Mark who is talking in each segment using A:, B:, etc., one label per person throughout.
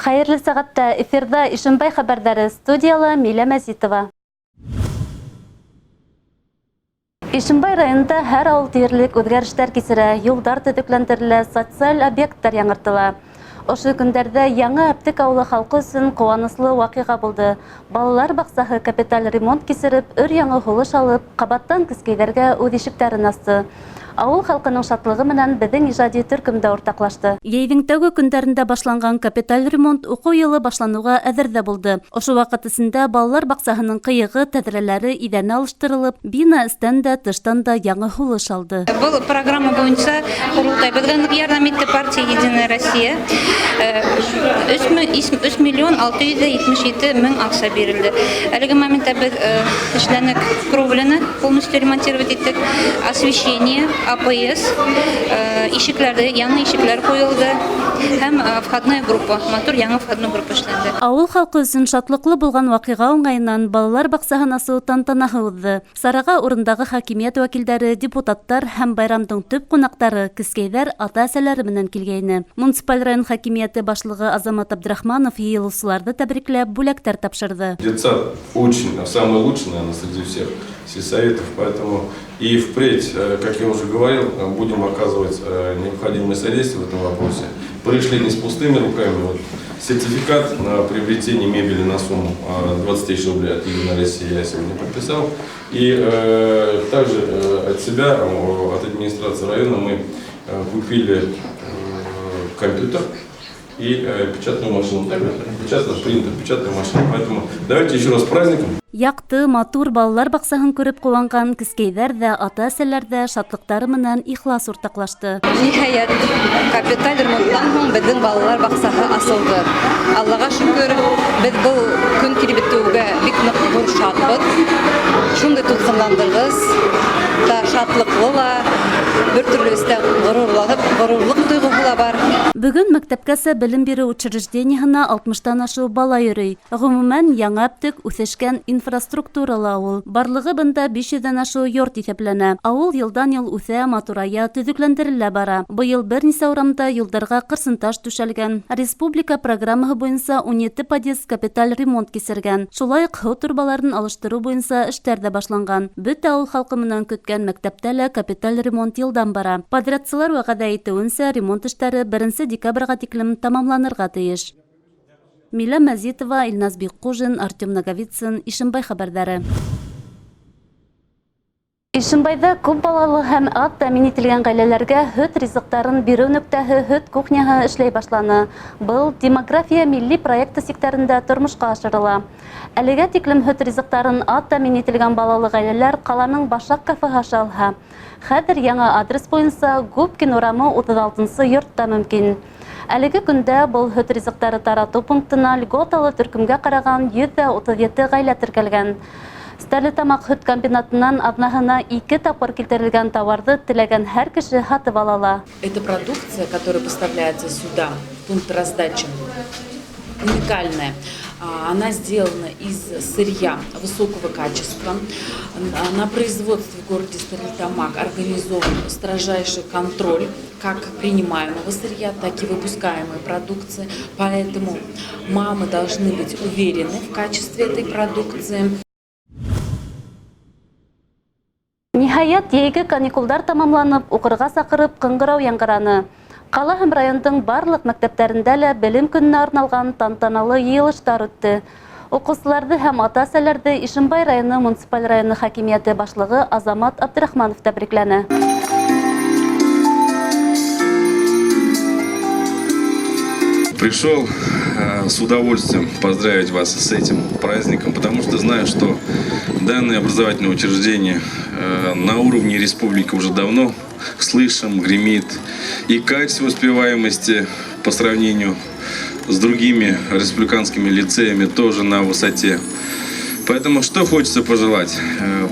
A: Хәерле сәгатьтә эфирда Ишембай хәбәрдәре, студияла Милә Мәзитова. Ишембай районында һәр авыл тиерлек үҙгәрештәр кисерә, юлдар төҙөкләндерелә, социаль объекттар яңыртыла. Ошо көндәрдә Яңы Әптек авылы халкы өсөн куаныслы вакыйга булды. Балалар баксаһы капиталь ремонт кисереп, өр-яңы һулыш алып, кабаттан кескәйләргә үҙ ишектәрен асты. Авыл халкының шатлыгы менән безнең ижади төркем дә уртаклашты. Йәйҙең тәүге көндәрендә башланган капиталь ремонт уку йылы башлануга әҙерҙә булды. Ошо ваҡыт эсендә балалар баҡсаһының ҡыйығы, тәҙрәләре, иҙәне алыштырылып, бина эстән дә, тыштан да яңы һулыш алды.
B: Был программа буйынса ҡоролтай беҙгә ярҙам итте партия «Единая Россия». 3 миллион 677 мең аҡса бирелде. Әлеге моментта беҙ эшләнек, кровляны полностью ремонтировать иттек, освещение, АПС, ишекләрҙе, яңы ишекләр ҡуйылды һәм входная группа, матур яңы входной группа эшләнде.
A: Ауыл халҡы өсөн шатлыҡлы булған ваҡиға уңайынан балалар баҡсаһын асыу тантанаһы уҙҙы. Сараға урындағы хакимиәт вәкилдәре, депутаттар һәм байрамдың төп ҡунаҡтары, кескәйҙәр, ата-әсәләре менән килгәйне. Муниципаль район хакимиәте башлығы Азамат Абдрахманов йыйылыусыларҙы тәбрикләп, бүләктәр тапшырҙы.
C: Детсад очень, самый лучший, наверное, среди всех сельсоветов, поэтому и впредь, как я уже говорил, будем оказывать необходимое содействие в этом вопросе. Пришли не с пустыми руками. Вот, сертификат на приобретение мебели на сумму 20 тысяч рублей от «Единой России» я сегодня подписал. И также от себя, от администрации района мы купили компьютер и печатную машину. Принтер, печатную машину. Поэтому давайте еще раз с праздником.
A: Яҡты, матур балалар баҡсаһын күреп ҡыуанған кескәйҙәр ҙә, ата-әсәләр ҙә шатлыҡтары менән ихлас уртаҡлашты.
B: Ниһайәт, капиталь ремонттан һуң беҙҙең балалар баҡсаһы асылды. Аллаға шөкөр, беҙ был көн килеп етеүгә бик ныҡ шатбыҙ. Шундай тулҡынландырғыс, шатлыҡлы ла, бер төрлө эстә ғорурлыҡ тойғоһо ла бар.
A: Бөгөн мәктәпкәсә белем биреү учреждениеһына 60-тан ашыу бала йөрөй. Ғөмүмән, Яңы Әптек үҫешкән инфраструктуралы ауыл. Барлығы бында 500-дән ашыу йорт иҫәпләнә. Ауыл йылдан-йыл үҫә, матурая, төҙөкләндерелә бара. Быйыл бер нисә урамда юлдарға ҡырсынташ түшәлгән. Республика программаһы буйынса 17 подъезд капиталь ремонт кисергән. Шулай уҡ һыу торбаларын алыштырыу буйынса эштәр дә башланған. Бөтә ауыл халҡы менән көткән мәктәптә лә капиталь ремонт йылдан бара. Подрядсылар вәғәҙә итеүенсә, ремонт эштәре 1 декабрға тиклем тамамланырға тейеш. Милә Мәзитова, Илназ Бикҡужин, Артем Наговицин, Ишембай хәбәрҙәре. Ишембайҙа күп балалы һәм ат тәьмин ителгән ғаиләләргә һөт ризыҡтарын биреү нөктәһе һөт кухняһы эшләй башланы. Был демография милли проекты сектарында тормошҡа ашырыла. Әлегә тиклем һөт ризыҡтарын ат тәьмин ителгән балалы ғаиләләр ҡаланың Башаҡ кафеһы аша алһа. Хәҙер яңы адрес буйынса Губкин урамы 36-нсы йортта мөмкин. Әлеге көндә был һөт ризыҡтары таратыу пунктына льготалы төркөмгә ҡараған 137 ғаилә теркәлгән. Стәрлетамаҡ һөт комбинатынан аҙнаһына 2 тапҡыр килтерелгән тауарҙы теләгән һәр кеше һатып ала.
D: Эта продукция, которая поставляется сюда, пункт раздачи, уникальная. Она сделана из сырья высокого качества. На производстве в городе Стерлитамак организован строжайший контроль как принимаемого сырья, так и выпускаемой продукции. Поэтому мамы должны быть уверены в качестве этой продукции.
A: Ниһайәт, йәйге каникулдар тамамланып, уҡырға саҡырып, ҡыңғырау яңғыраны. Ҡала һәм райондың барлыҡ мәктәптәрендә лә белем көнөнә арналған тантаналы йыйылыштар үтте. Уҡыусыларҙы һәм ата-әсәләрҙе Ишембай районы муниципаль районы хакимиәте башлығы Азамат Абдрахманов тәбрикләне.
C: Пришел с удовольствием поздравить вас с этим праздником, потому что знаю, что данное образовательное учреждение на уровне республики уже давно слышим, гремит. И качество успеваемости по сравнению с другими республиканскими лицеями тоже на высоте. Поэтому что хочется пожелать?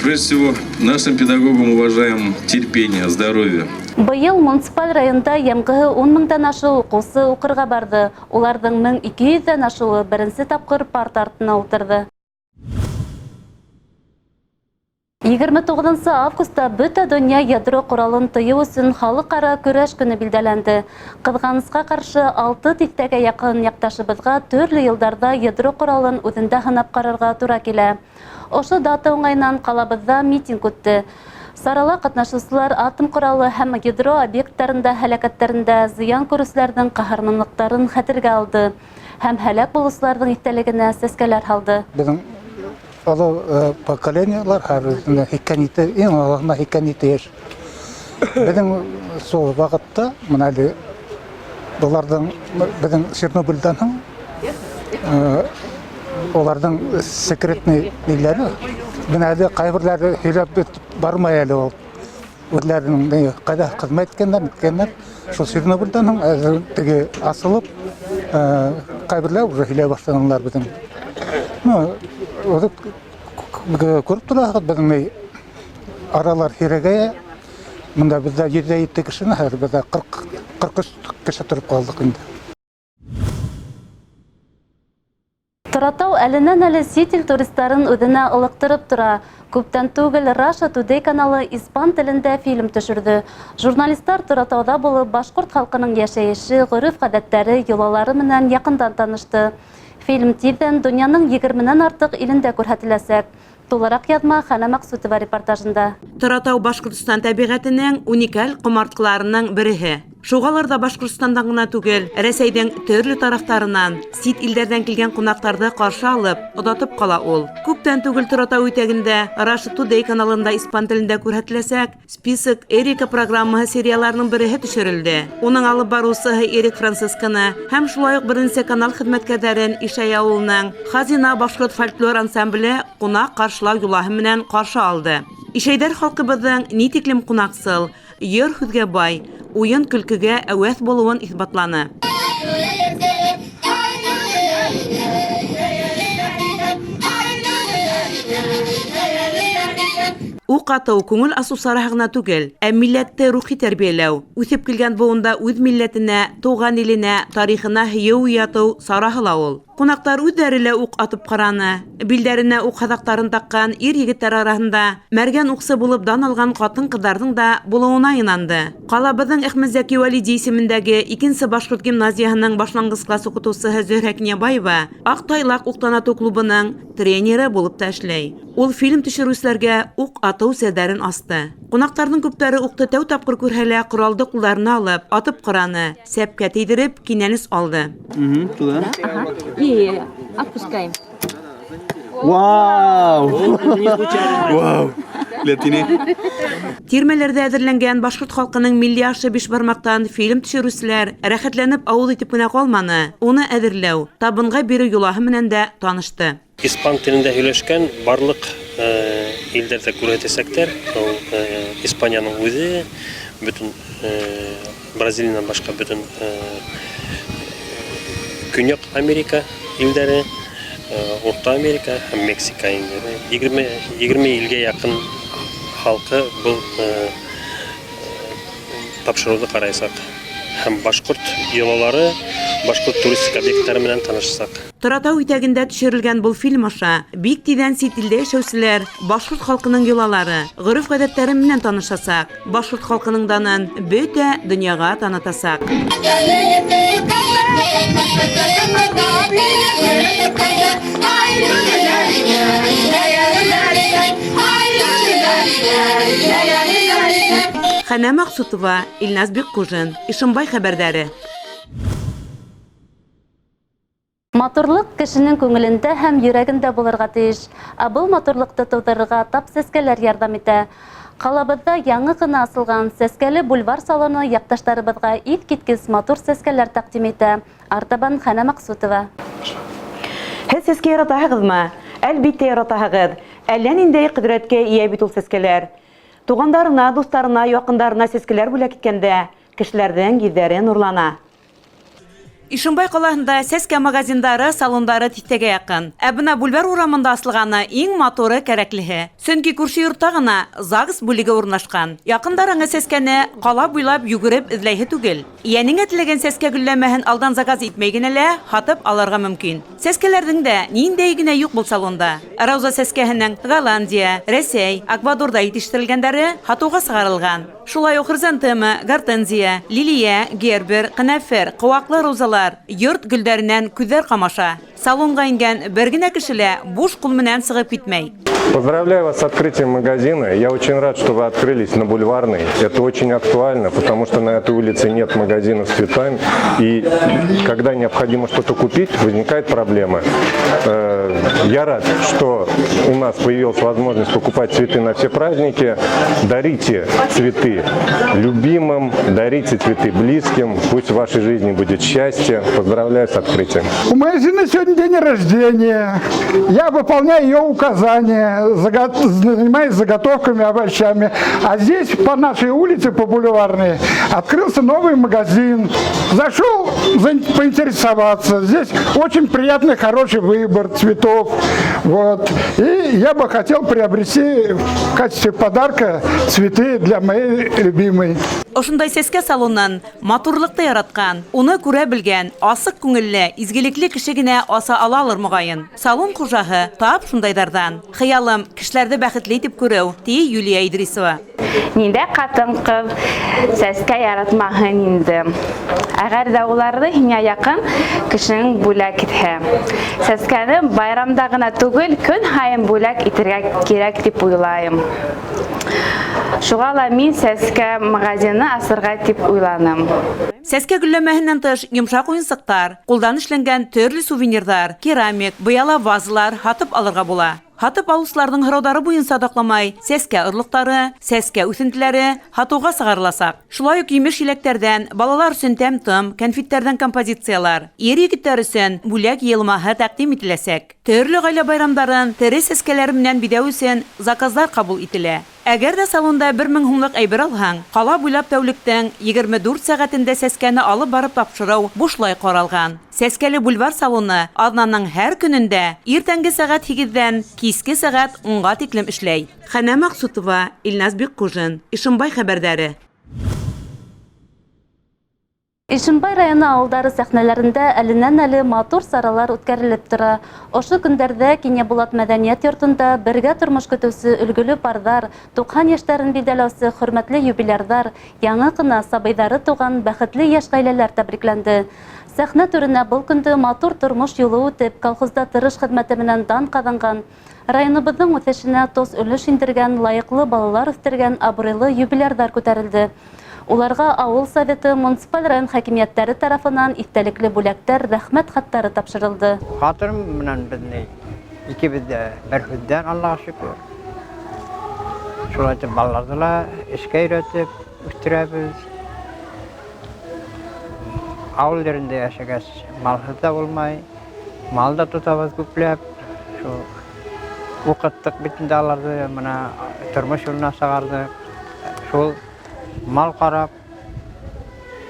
C: Прежде всего, нашим педагогам уважаем терпения, здоровья.
A: Быйыл муниципаль районда йәмғіһі 10 меңдән ашу уҡыусы уҡырға барды. Уларҙың 1200-дән ашыуы беренсе тапҡыр парта артына ултырҙы. 29 августта бөтә дөнья ядро коралын тыю өчен халыкара көрәш көне билдәләнде. Кызганычка каршы 6 тиктәгә якын якташыбызга төрле елларда ядро коралын үзендә һынап карарга туры килә. Ошо дата уңайнан калабызда митинг үтте. Сарала катнашучылар атом коралы һәм ядро объектларында һәлакәтләрендә зыян күрүчеләрнең каһарманлыктарын хәтергә алды һәм һәлак булучыларның истәлегенә сәскәләр һалды.
E: Олы поколениялар һәрберсенә хикәйәте, иң алганда хикәйәте яшь. Безнең сол вакытта менә булардан безнең Чернобыльдан оларның секретный ниләре, менә кайберләре һөйләп бармай әле ул. Үзләренең кайда хезмәт иткәннәр, шул Чернобыльдан теге асылып, кайберләр уже һөйләп башлаганнар безнең. Көріп тұрағыз біздің аралар хирегая, мұнда бізде 7 кішіні, бізде 43 кіші тұрып қалдық енді.
A: Торатау әленән әле сетел туристарын үденә ылыктырып тора. Күптән түгел Russia Today каналы испан телендә фильм төшерде. Журналистлар Торатауда булып башкорт халкының яшәеше, гореф-гадәттәре, йолалары менән якындан танышты. Фильм тиздән дөньяның 20-нән артык илендә күрһәтеләсәк. Тулырак язма Хана Максутова репортажында.
F: Торатау Башкортстан табигатының уникаль комарткаларының береһе. Шугаларда Башкортстандан гына түгел, Рәсәйдән төрле тарафтарынан, сит илдәрдән килгән кунакларда каршы алып, озатып кала ул. Күптән түгел Торатау үтәгендә Russia Today каналында испан телендә күрһәтеләсәк, список Эрика программасы серияларының береһе төшерелде. Уның алып баручысы Эрик Францисканы һәм шулай ук беренче канал хезмәткәрләрен Ишай авылының Хазина башкорт фольклор ансамбле кунак каршылау юлаһы менән каршы алды. Ишәйдәр халкыбызның ни тиклем кунаксыл, йөр һүзгә бай, уен көлкегә әвәс булуын исбатланы. Ук атау күңел асу сарахына түгел, милләтте рухи тәрбияләү, үсеп килгән буында үз милләтенә, туган иленә, тарихына һыю уяту сарахыла ул. Кунактар үҙҙәре лә ук атып ҡараны. Билдәренә ук һаҙаҡтарын таҡҡан ир-егеттәр араһында мәргән уҡсы булып дан алған ҡатын-ҡыҙҙарҙың да булыуына инанды. Ҡалабыҙҙың Әхмәт Зәки Вәлиди исемендәге 2-нче башҡорт гимназияһының башланғыс класс уҡытыусыһы Зөһрә Кинйәбаева Аҡ тайлаҡ уҡтанатыу клубының тренеры булып та эшләй. Ул фильм төшөрөүселәргә уҡ атыу сәҙәрен асты. Ҡунаҡтарҙың күптәре уҡты тәү тапҡыр күрһәлә ҡоралды ҡулдарына алып, атып ҡараны, сәпкә тейҙереп, кинәнес алды.
G: Отпускаем.
H: Вау! Вау! Летине.
F: Тирмәләрдә әҙерләнгән башҡорт халҡының милли ашы бишбармаҡтан фильм төшөрөүселәр рәхәтләнеп ауыҙ итеп кенә ҡалманы. Уны әҙерләү, табынға биреү юлаһы менән дә танышты.
I: Испан телендә һөйләшкән барлык илдәрҙә күрһәтәсәктәр, Испанияның үҙе, бөтөн Бразилиянан башҡа бөтөн Көньяҡ Америка илдәре, Орта Америка һәм Мексика илдәре. 20 илгә яҡын халҡы был тапшырыуҙы ҡараясаҡ. Һәм башҡорт йолалары, башҡорт туристик объекттары менән танышасаҡ.
F: Торатау үтәгендә төшөрөлгән был фильм аша бик тиҙән сит илдә йәшәүселәр башҡорт халҡының йолалары, ғөрөф-ғәҙәттәре менән танышасаҡ. Башҡорт халҡының данын бөтә донъяға танытасаҡ. Хана Максутова, Илназ Бекҡужин, Ишембай хәбәрҙәре.
A: Матурлык кешенең күңелендә һәм йөрәгендә булырга тиеш. Ә был матурлыкты тыуҙырырға тап сәскәләр ярҙам итә. Ҡалабыҙҙа яңы ғына асылған сәскәле бульвар салоны яҡташтарыбыҙға иҫ киткес матур сәскәләр тәҡдим итә. Артабан Хана Максутова.
J: Һеҙ сәскә яратаһығыҙмы? Әлбиттә яратаһығыҙ. Әллә ниндәй ҡөҙрәткә ия бит ул сәскәләр. Туғандарына, дуҫтарына, яҡындарына сәскәләр бүләк иткәндә, кешеләрҙең йөҙҙәре нурлана.
F: Ишембай калаһында сәскә магазиндары, салондары титтәгә якын. Ә бына Бульвар урамында асылганы иң моторы кәрәклеһе. Сөнки күрше йортта гына ЗАГС бүлеге урнашкан. Якындар аңа сәскәне кала буйлап йөгереп эзләйһе түгел. Иянеңә теләгән сәскә гөлләмәһен алдан заказ итмәй генә лә һатып алырга мөмкин. Сәскәләрнең дә ниндәй генә юк бул салонда. Рауза сәскәһенең Голландия, Рәсәй, Аквадорда итештерелгәннәре һатуга сыгарылган. Шулай ук хризантема, гортензия, лилия, гербер, канафер, куаклы розалар, йорт гөлдәреннән күҙҙәр камаша. Салонга ингән бер генә кешелә буш кул менән сығып китмәй.
G: Поздравляю вас с открытием магазина. Я очень рад, что вы открылись на Бульварной. Это очень актуально, потому что на этой улице нет магазинов с цветами. И когда необходимо что-то купить, возникает проблема. Я рад, что у нас появилась возможность покупать цветы на все праздники. Дарите цветы любимым, дарите цветы близким. Пусть в вашей жизни будет счастье. Поздравляю с открытием.
E: У моей жены сегодня день рождения. Я выполняю ее указания, занимаюсь заготовками, овощами. А здесь по нашей улице, по Бульварной, открылся новый магазин. Зашел поинтересоваться. Здесь очень приятный, хороший выбор цветов. Вот. И я бы хотел приобрести в качестве подарка цветы для моей любимой.
F: Ошундай сәскә салоннан матурлыкты яраткан, уны күрә белгән, асык күңелле, изгелекле кеше генә аса ала алыр мөгаен. Салон хуҗаһы тап шундайдардан. Хыялым кешеләрне бәхетле итеп күрү, ди Юлия Идрисова.
K: Нинде катын-кыз сәскә яратмаһын инде. Әгәр дә уларны һиңа якын кешең бүләк итһә. Сәскәне байрамда гына түгел, көн һайын бүләк итәргә кирәк дип уйлайм. Шуға ла мин сәскә магазины асырга дип уйланым.
F: Сәскә гөлләмәһеннән тыш йомшак уенсыктар, кулдан эшләнгән төрле сувенирдар, керамик, быяла вазалар һатып алырга була. Һатып алучыларның һораудары буенча докламай, сәскә орлыктары, сәскә үсентеләре һатуга сыгарыласак. Шулай ук имеш иләктәрдән, балалар өчен тәм-том, конфетләрдән композициялар, ир-егетләр өчен бүләк йылмаһы тәкъдим ителәсәк. Төрле гаилә байрамнарын тере сәскәләр белән бидәү өчен заказлар кабул ителә. Әгәр дә салонда 1000 һумлык әйбер алһаң, кала буйлап тәүлектән 24 сәгатендә сәскәне алып барып тапшыру бушлай каралган. Сәскәле бульвар салоны Аднанның һәр көнендә иртәнге сәгать 8-дән киске сәгать 10-га тиклем эшләй. Хәнә Максутова, Илназ Беккужин, Ишембай хәбәрдәре.
A: Ишембай районы ауылдары сәхнәләрендә әленнән-әле матур саралар үткәрелеп тора. Ошо көндәрдә Кенәбулат мәдәният йортында бергә тормыш көтүсе өлгөле пардар, 90 яшьтәрен билдәләүче хөрмәтле юбилярдар, яңа кына сабыйдары туган бәхетле яшь гаиләләр тәбрикләнде. Сәхнә түренә был көндә матур тормыш юлы үтеп, колхозда тырыш хезмәте менән дан казанган, районыбызның үсешенә тос өлеш индергән, лайыклы балалар үстергән абруйлы юбилярдар күтәрелде. Уларга авыл советы, муниципаль район хакимияттәре тарафынан истәлекле бүләктәр, рәхмәт хаттары тапшырылды.
L: Хатырым менән безне икебез дә бер хүддән, Аллаһка шөкер. Шулай итеп балаларны ла эшкә өйрәтеп үстерәбез. Авыл җирендә яшәгәч, малсыз да булмай, мал да тотабыз күпләп. Шул укыттык бит инде аларны, менә тормыш юлына сыгардык. Шул мал карап,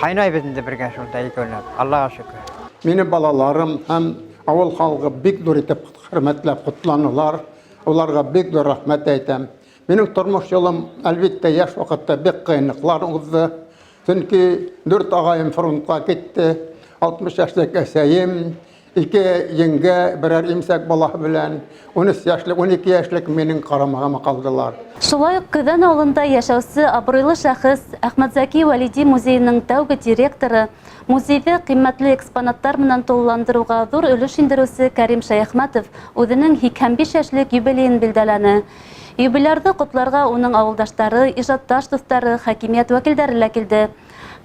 L: кайнайбыз инде бергә шунда икәүләп. Аллаһка шөкер.
M: Минем балаларым һәм авыл халкы бик зур итеп хөрмәтләп котланулар. Уларга бик зур рәхмәт әйтәм. Минем тормыш юлым әлбәттә яшь вакытта бик кыенлыклар узды. Чөнки 4 агайым фронтка китте. 60 яшьлек әсәем, 2 еңгә, берәр имсәк бала белән 13 яшьлек, 12 яшьлек минем карамагыма калдылар.
A: Шулай ук Көҙән авылында яшәүсе абруйлы шәхес Әхмәтзәки Вәлиди музейының тәүге директоры, музейҙы ҡиммәтле экспонаттар менән тулыландырыуға ҙур өлөш индереүсе Кәрим Шәйәхмәтов үҙенең 85 йәшлек юбилейын билдәләне. Юбилярҙы ҡотларға уның ауылдаштары, ижадташ дуҫтары, хакимиәт вәкилдәре лә килде.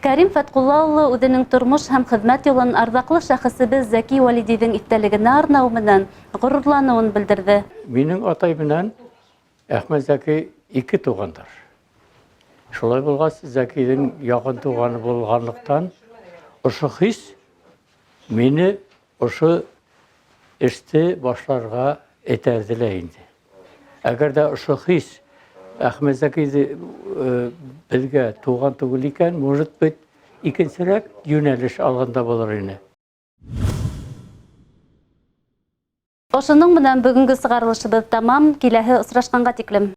A: Кәрим Фәтҡулла улы үҙенең тормош һәм хеҙмәт юлын арҙаҡлы шәхесебеҙ Зәки Вәлидиҙең иҫтәлегенә арнау менән ғорурланыуын белдерҙе.
N: Минең атай менән Әхмәт Зәки 2 туғандар. Шулай булғас, Зәкиҙең яҡын туғаны булғанлыҡтан, ошо хис мине ошо эште башларға этәрҙе лә инде. Әгәр дә ошо хис Әхмәт Зәкиҙе беҙгә туған түгел икән, может быть, икенсерәк йүнәлеш алғанда булыр ине.
A: Ошоның менән бүгенге сыгарылышыбыз тамам. Киләһе осрашканга тиклем.